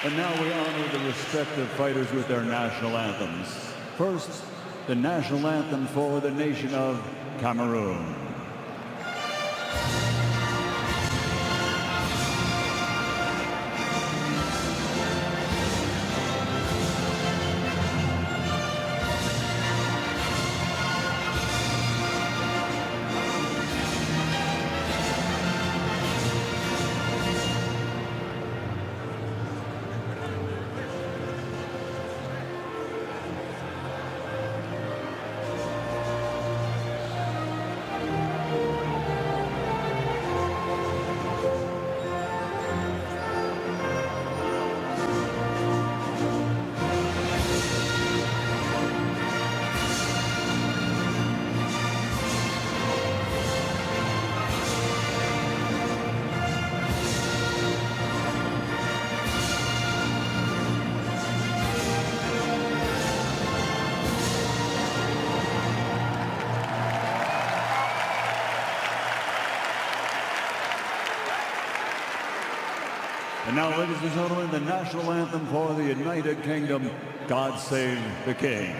And now we honor the respective fighters with their national anthems. First, the national anthem for the nation of Cameroon. And now, ladies and gentlemen, the national anthem for the United Kingdom, God Save the King.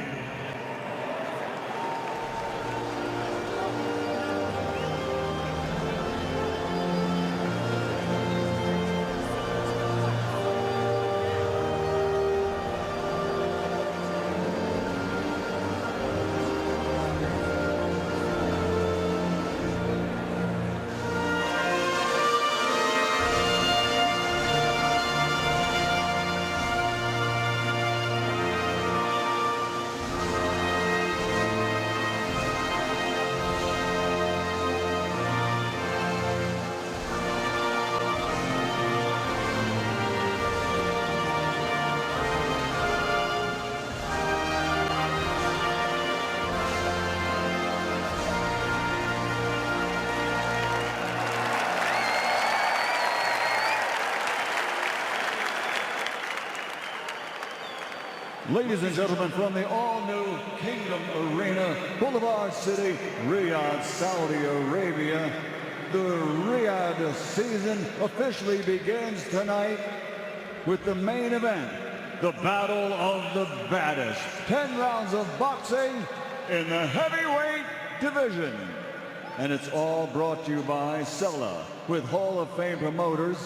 Ladies and gentlemen, from the all-new Kingdom Arena, Boulevard City, Riyadh, Saudi Arabia, the Riyadh season officially begins tonight with the main event, the Battle of the Baddest. 10 rounds of boxing in the heavyweight division. And it's all brought to you by Sella, with Hall of Fame promoters,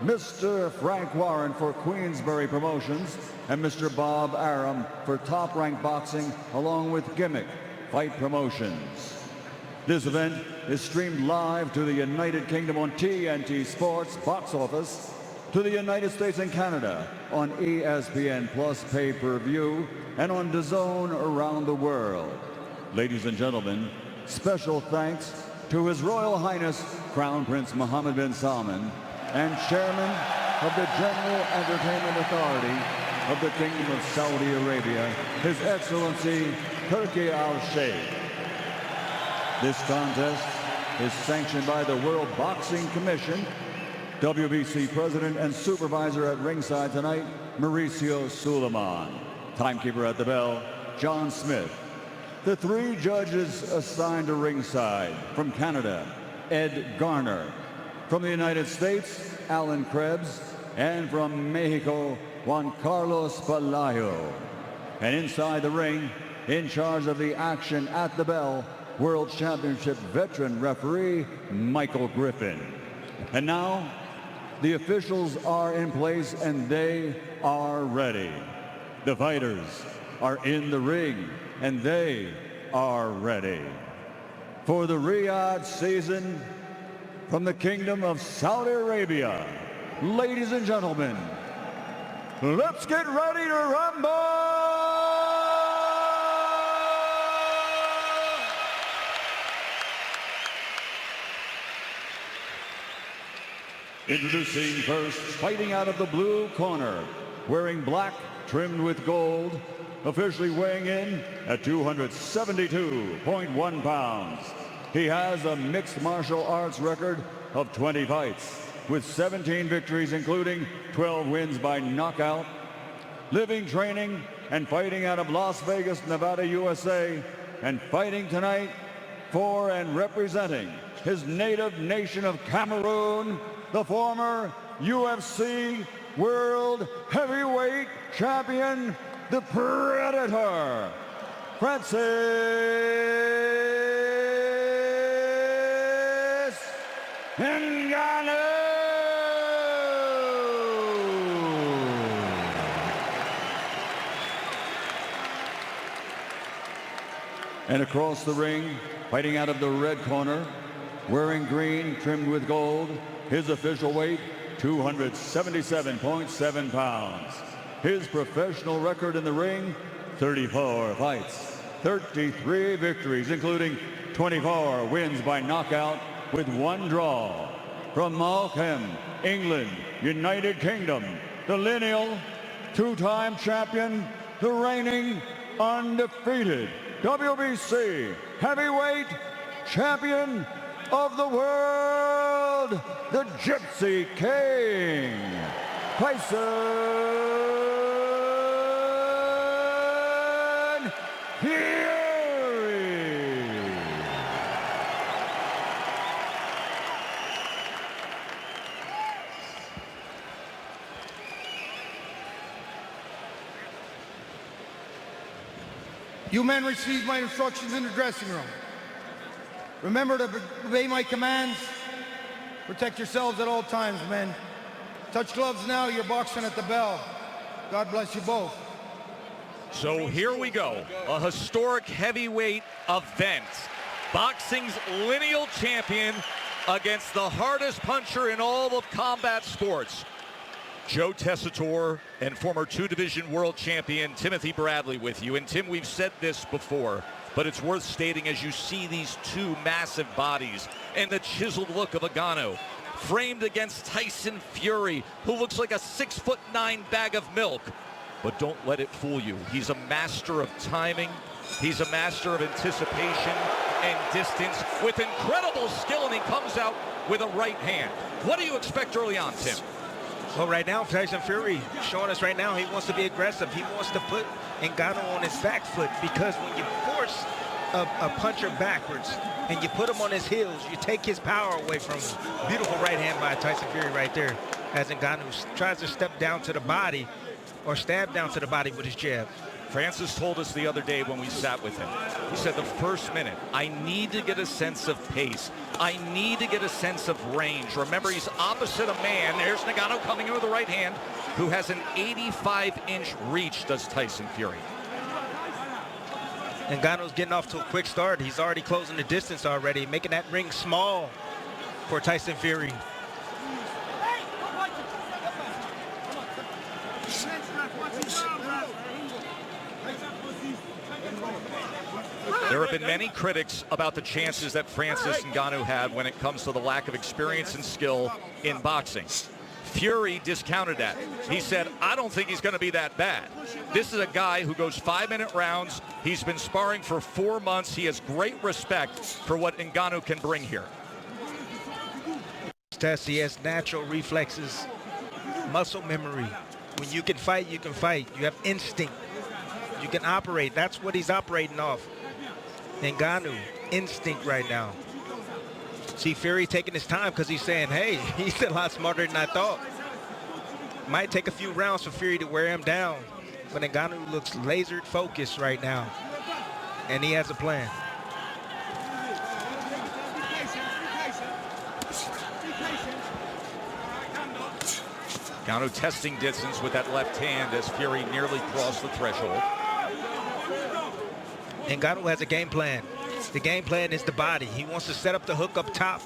Mr. Frank Warren for Queensberry Promotions, and Mr. Bob Aram for Top Rank Boxing, along with Gimmick Fight Promotions. This event is streamed live to the United Kingdom on TNT Sports Box Office, to the United States and Canada on ESPN Plus pay-per-view, and on DAZN around the world. Ladies and gentlemen, special thanks to His Royal Highness Crown Prince Mohammed bin Salman and Chairman of the General Entertainment Authority of the Kingdom of Saudi Arabia, His Excellency Turki Al-Sheikh. This contest is sanctioned by the World Boxing Commission. WBC President and Supervisor at ringside tonight, Mauricio Suleiman. Timekeeper at the bell, John Smith. The 3 judges assigned to ringside: from Canada, Ed Garner; from the United States, Alan Krebs; and from Mexico, Juan Carlos Palacio. And inside the ring, in charge of the action at the bell, World Championship veteran referee Michael Griffin. And now, the officials are in place and they are ready. The fighters are in the ring and they are ready. For the Riyadh season, from the Kingdom of Saudi Arabia, ladies and gentlemen, let's get ready to rumble! Introducing first, fighting out of the blue corner, wearing black trimmed with gold, officially weighing in at 272.1 pounds. He has a mixed martial arts record of 20 fights, with 17 victories, including 12 wins by knockout. Living, training, and fighting out of Las Vegas, Nevada, USA, and fighting tonight for and representing his native nation of Cameroon, the former UFC World Heavyweight Champion, the Predator, Francis Ngannou. And across the ring, fighting out of the red corner, wearing green trimmed with gold, his official weight, 277.7 pounds. His professional record in the ring, 34 fights, 33 victories, including 24 wins by knockout with 1 draw. From Malcolm, England, United Kingdom, the lineal, 2-time champion, the reigning, undefeated WBC heavyweight champion of the world, the Gypsy King, Tyson Fury. You men received my instructions in the dressing room. Remember to obey my commands. Protect yourselves at all times, men. Touch gloves now, you're boxing at the bell. God bless you both. So here we go, a historic heavyweight event. Boxing's lineal champion against the hardest puncher in all of combat sports. Joe Tessitore and former 2-division world champion Timothy Bradley with you. And Tim, we've said this before, but it's worth stating as you see these two massive bodies and the chiseled look of Ngannou framed against Tyson Fury, who looks like a 6'9" bag of milk. But don't let it fool you. He's a master of timing. He's a master of anticipation and distance with incredible skill, and he comes out with a right hand. What do you expect early on, Tim? Well, right now, Tyson Fury showing us right now he wants to be aggressive. He wants to put Ngannou on his back foot, because when you force a puncher backwards and you put him on his heels, you take his power away from him. Beautiful right hand by Tyson Fury right there, as Ngannou tries to step down to the body or stab down to the body with his jab. Francis told us the other day when we sat with him, he said the first minute, I need to get a sense of pace. I need to get a sense of range. Remember, he's opposite a man. There's Ngannou coming in with the right hand, who has an 85-inch reach, does Tyson Fury. Ngannou's getting off to a quick start. He's already closing the distance already, making that ring small for Tyson Fury. There have been many critics about the chances that Francis Ngannou had when it comes to the lack of experience and skill in boxing. Fury discounted that. He said, I don't think he's going to be that bad. This is a guy who goes 5-minute rounds. He's been sparring for 4 months. He has great respect for what Ngannou can bring here. Tess, he has natural reflexes, muscle memory. When you can fight, you can fight. You have instinct. You can operate. That's what he's operating off. Ngannou, instinct right now. See Fury taking his time because he's saying, hey, he's a lot smarter than I thought. Might take a few rounds for Fury to wear him down, but Ngannou looks laser focused right now, and he has a plan. Ngannou testing distance with that left hand as Fury nearly crossed the threshold. Ngannou has a game plan. The game plan is the body. He wants to set up the hook up top.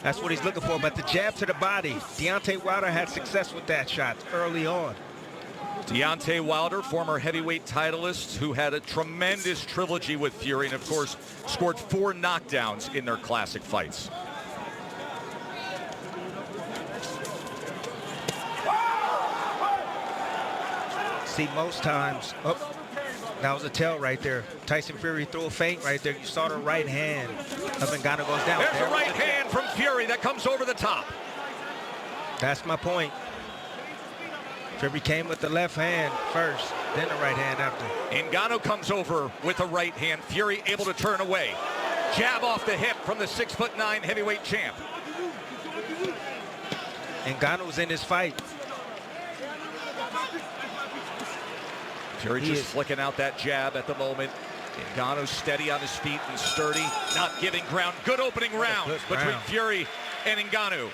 That's what he's looking for. But the jab to the body, Deontay Wilder had success with that shot early on. Deontay Wilder, former heavyweight titleist, who had a tremendous trilogy with Fury and, of course, scored 4 knockdowns in their classic fights. See, most times, that was a tell right there. Tyson Fury threw a feint right there. You saw the right hand of Ngannou goes down. There's a right hand from Fury that comes over the top. That's my point. Fury came with the left hand first, then the right hand after. Ngannou comes over with the right hand. Fury able to turn away. Jab off the hip from the 6'9" heavyweight champ. Ngannou's in this fight. Fury just flicking out that jab at the moment. Ngannou steady on his feet and sturdy, not giving ground. Good opening round between Fury and Ngannou.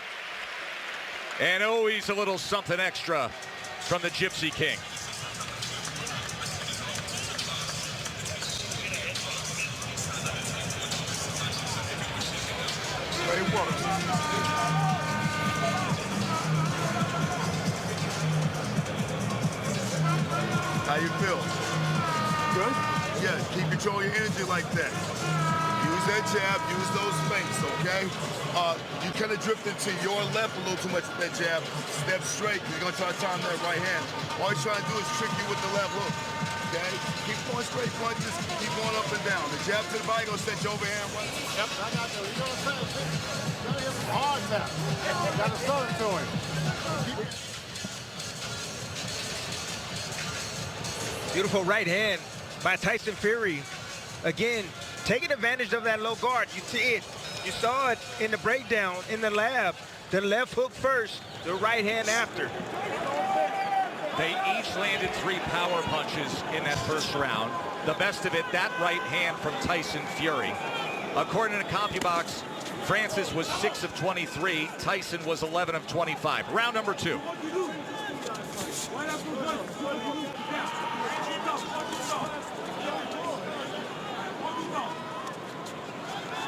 And always a little something extra from the Gypsy King. Great work. How you feel? Good? Yeah, keep control your energy like that. Use that jab, use those feints, okay? You kind of drifted to your left a little too much with that jab. Step straight, because you're going to try to time that right hand. All you're trying to do is trick you with the left hook, okay? Keep going straight punches, keep going up and down. The jab to the body going to set your overhand right. Yep, I got you. You know what I'm saying? Gotta hit him hard now. Gotta start it to him. Beautiful right hand by Tyson Fury. Again, taking advantage of that low guard. You see it. You saw it in the breakdown in the lab. The left hook first, the right hand after. They each landed 3 power punches in that first round. The best of it, that right hand from Tyson Fury. According to CompuBox, Francis was 6 of 23. Tyson was 11 of 25. Round number 2.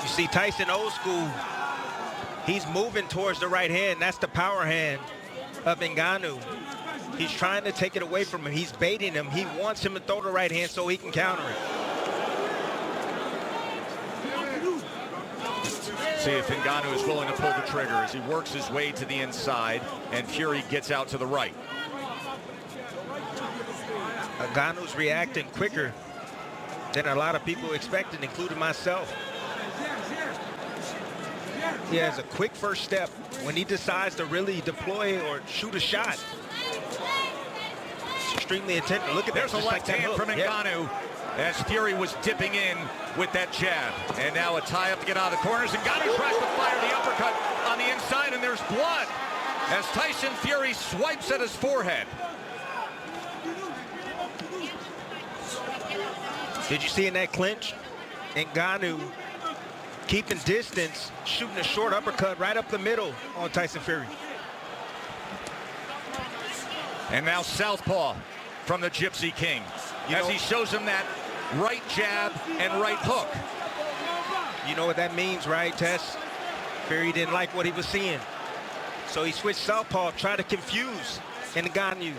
You see Tyson old school. He's moving towards the right hand. That's the power hand of Ngannou. He's trying to take it away from him. He's baiting him. He wants him to throw the right hand so he can counter it. See if Ngannou is willing to pull the trigger as he works his way to the inside and Fury gets out to the right. Ngannou's reacting quicker than a lot of people expected, including myself. He has a quick first step when he decides to really deploy or shoot a shot. It's extremely attentive. Look at that. There's a left hand from Ngannou as Fury was dipping in with that jab. And now a tie-up to get out of the corners. Ngannou tries to fire the uppercut on the inside, and there's blood as Tyson Fury swipes at his forehead. Did you see in that clinch? Ngannou keeping distance, shooting a short uppercut right up the middle on Tyson Fury. And now southpaw from the Gypsy King as he shows him that right jab and right hook. You know what that means, right, Tess? Fury didn't like what he was seeing. So he switched southpaw, tried to confuse Ngannou.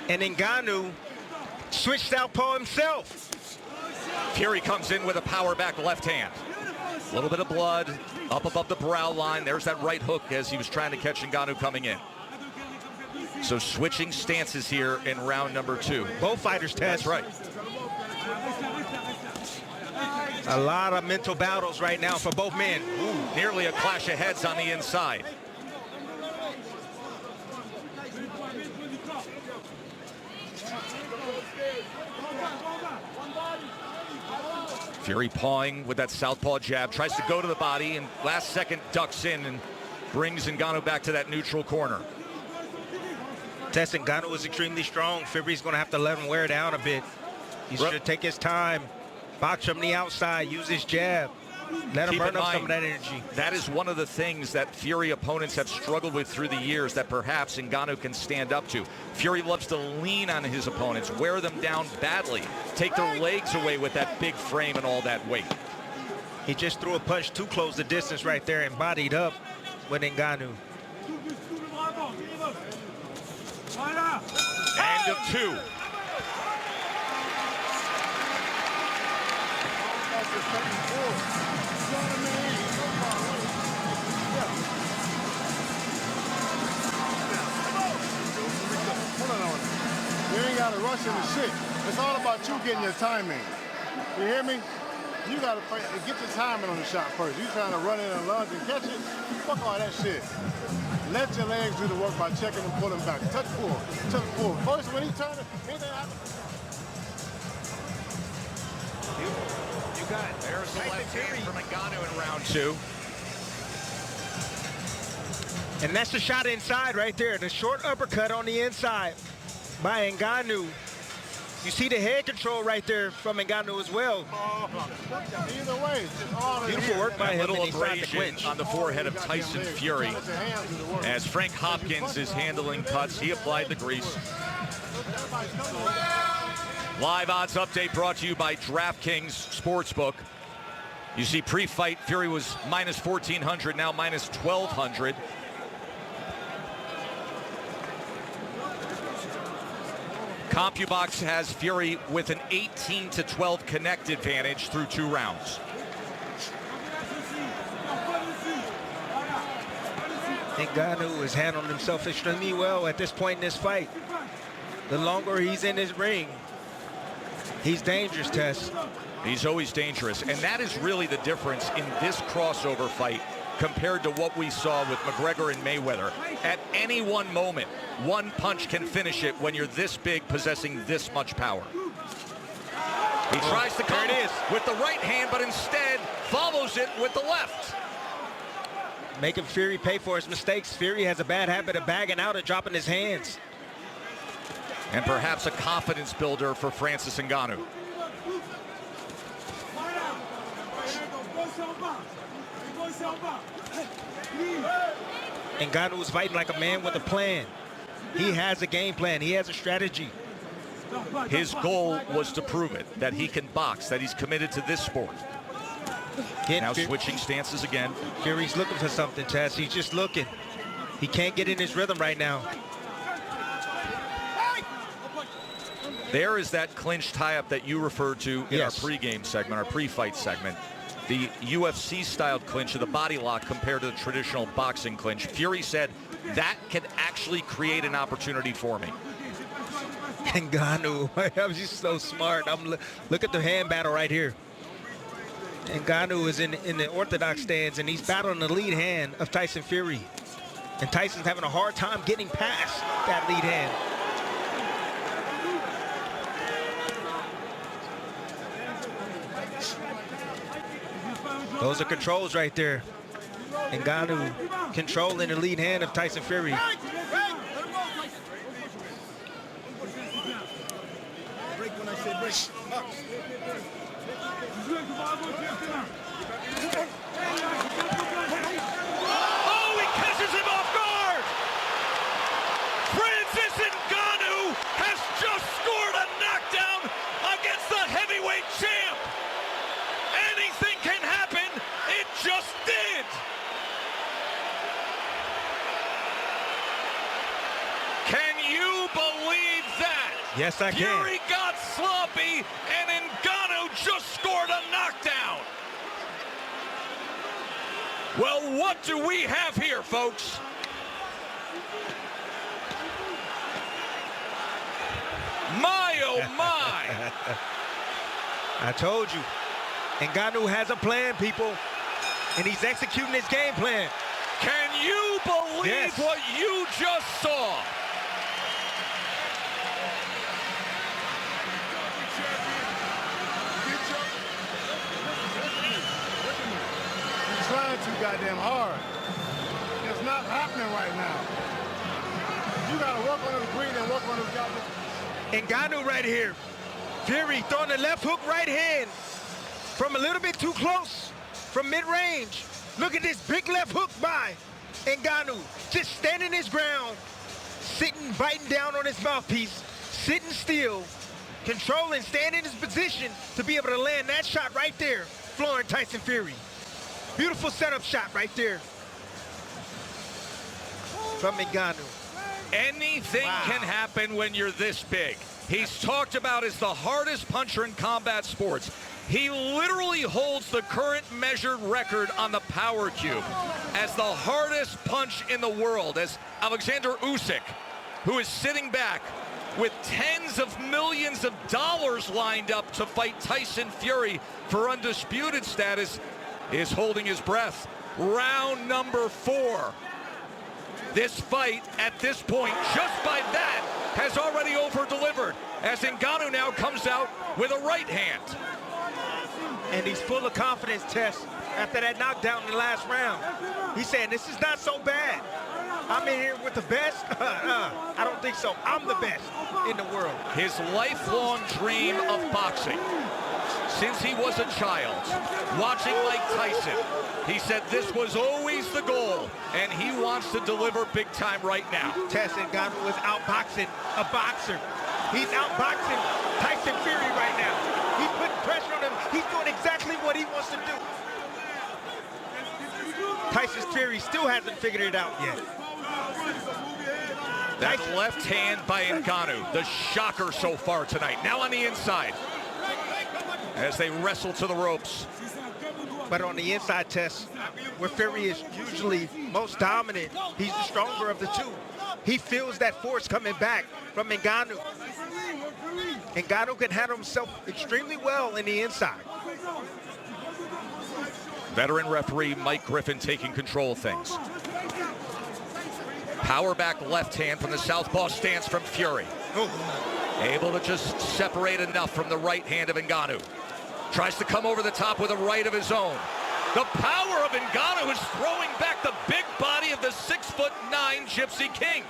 And Ngannou switched southpaw himself. Fury comes in with a power back left hand. A little bit of blood up above the brow line. There's that right hook as he was trying to catch Ngannou coming in. So switching stances here in round number 2. Both fighters, Tess. That's right. A lot of mental battles right now for both men. Ooh, nearly a clash of heads on the inside. Fury pawing with that southpaw jab, tries to go to the body, and last second ducks in and brings Ngannou back to that neutral corner. Tess, Ngannou is extremely strong. Fury's going to have to let him wear down a bit. He should take his time, box from the outside, use his jab. Let him burn up some of that energy. That is one of the things that Fury opponents have struggled with through the years that perhaps Ngannou can stand up to. Fury loves to lean on his opponents, wear them down badly, take their legs away with that big frame and all that weight. He just threw a punch too close the distance right there and bodied up with Ngannou. End of 2. You ain't got to rush into shit. It's all about you getting your timing. You hear me? You got to get your timing on the shot first. You trying to run in and lunge and catch it? Fuck all that shit. Let your legs do the work by checking and pulling back. Touch pull. Touch pull. First, when he turns it, anything happens. You got it. There's the left hand from Ngannou in round 2. And that's the shot inside right there. The short uppercut on the inside by Ngannou You see the head control right there from Ngannou as well. Either way, it's just all Beautiful work by A him, little and he signed the abrasion clinch. on the forehead of Tyson Fury. As Frank Hopkins is handling cuts, he applied the grease. Live odds update brought to you by DraftKings Sportsbook. You see pre-fight, Fury was minus 1,400, now minus 1,200. CompuBox has Fury with an 18-12 connect advantage through 2 rounds. Ngannou is handling himself extremely well at this point in this fight. The longer he's in his ring, he's dangerous, Tess. He's always dangerous, and that is really the difference in this crossover fight compared to what we saw with McGregor and Mayweather. At any one moment, one punch can finish it when you're this big, possessing this much power. He tries to come with the right hand, but instead follows it with the left. Making Fury pay for his mistakes. Fury has a bad habit of bagging out and dropping his hands. And perhaps a confidence builder for Francis Ngannou. Ngannou is fighting like a man with a plan. He has a game plan. He has a strategy. His goal was to prove it, that he can box, that he's committed to this sport. Now switching stances again. Fury's looking for something, Tess. He's just looking. He can't get in his rhythm right now. There is that clinch tie-up that you referred to in Yes. our pregame segment, our pre-fight segment. The UFC-styled clinch of the body lock compared to the traditional boxing clinch. Fury said that can actually create an opportunity for me. Ngannou, I'm just so smart. Look at the hand battle right here. Ngannou is in the orthodox stance, and he's battling the lead hand of Tyson Fury. And Tyson's having a hard time getting past that lead hand. Those are controls right there. Ngannou controlling the lead hand of Tyson Fury. Oh, he catches him off guard! Francis Ngannou has just scored a knockdown against the heavyweight champ. Anything can happen. It just did. Can you believe that? Yes, I can. Fury got sloppy, and Ngannou just scored a knockdown. Well, what do we have here, folks? My, oh my. I told you. Ngannou has a plan, people, and he's executing his game plan. Can you believe what you just saw? Trying too goddamn hard. It's not happening right now. You gotta work on his breathing and work on his goddamn. Ngannou right here. Fury throwing the left hook right hand from a little bit too close from mid-range. Look at this big left hook by Ngannou. Just standing his ground, sitting, biting down on his mouthpiece, sitting still, controlling, staying in his position to be able to land that shot right there, flooring Tyson Fury. Beautiful setup shot right there from Ngannou. Anything can happen when you're this big. He's talked about as the hardest puncher in combat sports. He literally holds the current measured record on the power cube as the hardest punch in the world, as Alexander Usyk, who is sitting back with tens of millions of dollars lined up to fight Tyson Fury for undisputed status, is holding his breath. Round number 4. This fight, at this point, just by that, has already over-delivered, as Ngannou now comes out with a right hand. And he's full of confidence, Tess, after that knockdown in the last round. He's saying, this is not so bad. I'm in here with the best? I don't think so. I'm the best in the world. His lifelong dream of boxing, since he was a child, watching Mike Tyson, he said this was always the goal, and he wants to deliver big time right now. Tyson Ngannou was outboxing a boxer. He's outboxing Tyson Fury right now. He's putting pressure on him. He's doing exactly what he wants to do. Tyson Fury still hasn't figured it out yet. That left hand by Ngannou, the shocker so far tonight. Now on the inside, as they wrestle to the ropes. But on the inside test, where Fury is usually most dominant, he's the stronger of the two. He feels that force coming back from Ngannou. Ngannou can handle himself extremely well in the inside. Veteran referee Mike Griffin taking control of things. Power back left hand from the southpaw stance from Fury. Able to just separate enough from the right hand of Ngannou. Tries to come over the top with a right of his own. The power of Ngannou is throwing back the big body of the 6'9" Gypsy King.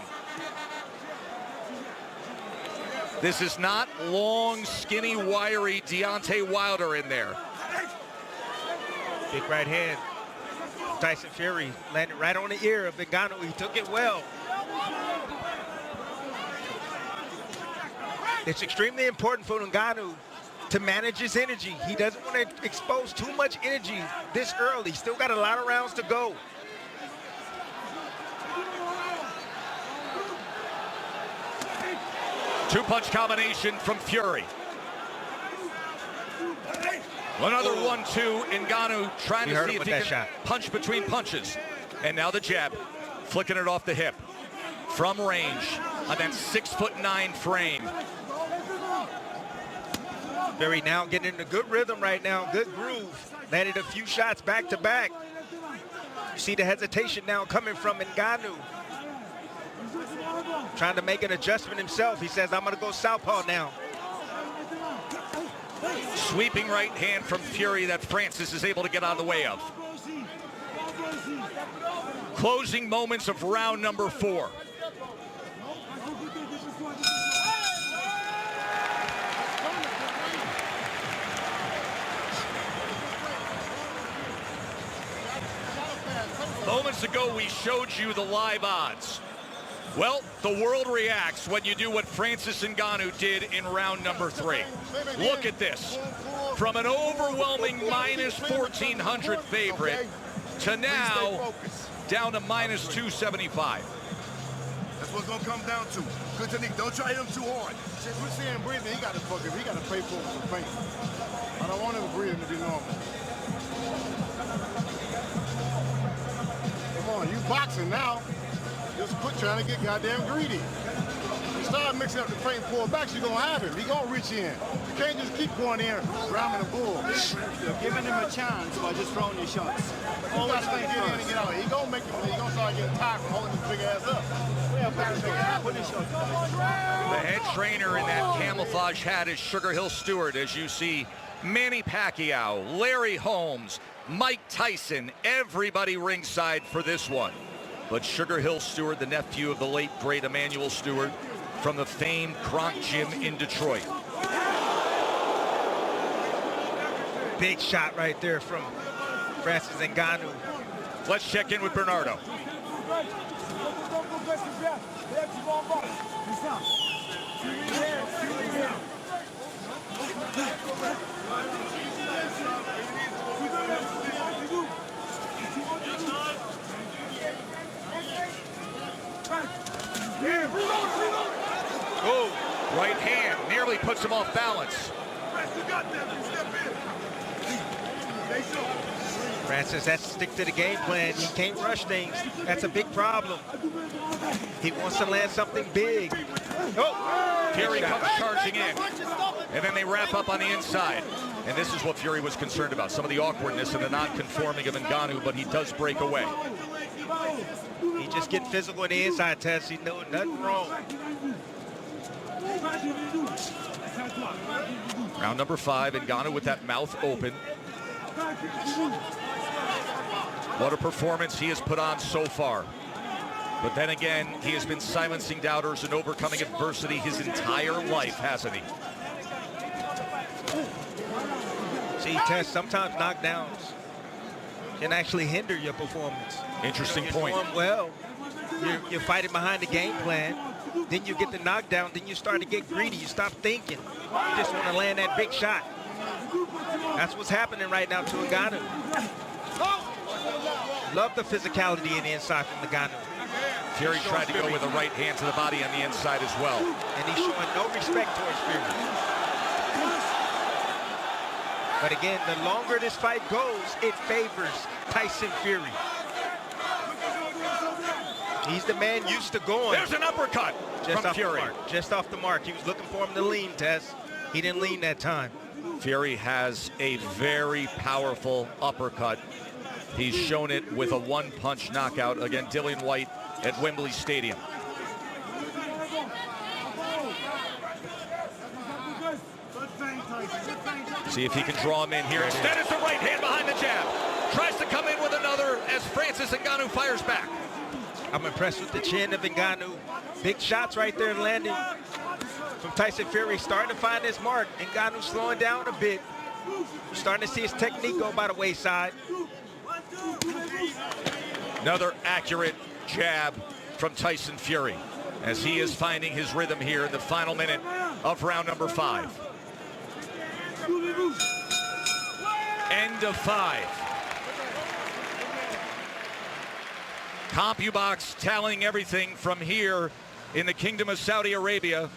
This is not long, skinny, wiry Deontay Wilder in there. Big right hand. Tyson Fury landed right on the ear of Ngannou. He took it well. It's extremely important for Ngannou to manage his energy. He doesn't want to expose too much energy this early. Still got a lot of rounds to go. Two-punch combination from Fury. Another 1-2. Ngannou trying to see if he can punch between punches. And now the jab, flicking it off the hip. From range on that 6'9" frame. Fury now getting in a good rhythm right now, good groove. Landed a few shots back to back. You see the hesitation now coming from Ngannou. Trying to make an adjustment himself. He says, I'm gonna go southpaw now. Sweeping right hand from Fury that Francis is able to get out of the way of. Closing moments of round number 4. Moments ago, we showed you the live odds. Well, the world reacts when you do what Francis Ngannou did in round number 3. Look at this. From an overwhelming minus 1,400 favorite to now down to minus 275. That's what's going to come down to. Good technique. Don't try him too hard. Since we're seeing breathing, he got to fuck it. He got to pay for some pain. I don't want him breathing to be normal. Come on, you boxing now. Just quit trying to get goddamn greedy. You start mixing up the feint and pull backs, you're gonna have him. He's gonna reach in. You can't just keep going in, ramming the bull. You're giving him a chance by just throwing your shots. Always get in and get out. He gonna make it. He gonna start getting tired from holding his big ass up. The head trainer in that camouflage hat is Sugar Hill Stewart, as you see Manny Pacquiao, Larry Holmes, Mike Tyson, everybody ringside for this one. But Sugar Hill Stewart, the nephew of the late, great Emmanuel Stewart, from the famed Kronk Gym in Detroit. Big shot right there from Francis Ngannou. Let's check in with Bernardo. Oh, right hand nearly puts him off balance. Francis has to stick to the game plan. He can't rush things. That's a big problem. He wants to land something big. Oh, Fury comes charging in. And then they wrap up on the inside. And this is what Fury was concerned about. Some of the awkwardness and the non-conforming of Ngannou, but he does break away. He just get physical in the inside test. He knew nothing wrong. Round number 5, Ngannou with that mouth open. What a performance he has put on so far. But then again, he has been silencing doubters and overcoming adversity his entire life, hasn't he? See, Tess, sometimes knockdowns can actually hinder your performance. Interesting You're point. doing well, you're fighting behind the game plan, then you get the knockdown, then you start to get greedy. You stop thinking. You just want to land that big shot. That's what's happening right now to Ngannou. Love the physicality in the inside from Ngannou. Fury tried to go with a right hand to the body on the inside as well. And he's showing no respect towards Fury. But again, the longer this fight goes, it favors Tyson Fury. He's the man used to going. There's an uppercut Just from off Fury. the mark. Just off the mark. He was looking for him to lean, Tess. He didn't lean that time. Fury has a very powerful uppercut. He's shown it with a one-punch knockout against Dillian White at Wembley Stadium. See if he can draw him in here. Instead, it's the right hand behind the jab. Tries to come in with another as Francis Ngannou fires back. I'm impressed with the chin of Ngannou. Big shots right there landing from Tyson Fury. Starting to find his mark. Ngannou slowing down a bit. Starting to see his technique go by the wayside. Another accurate jab from Tyson Fury as he is finding his rhythm here in the final minute of round number 5. End of 5. CompuBox tallying everything from here in the Kingdom of Saudi Arabia,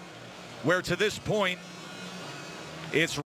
where to this point it's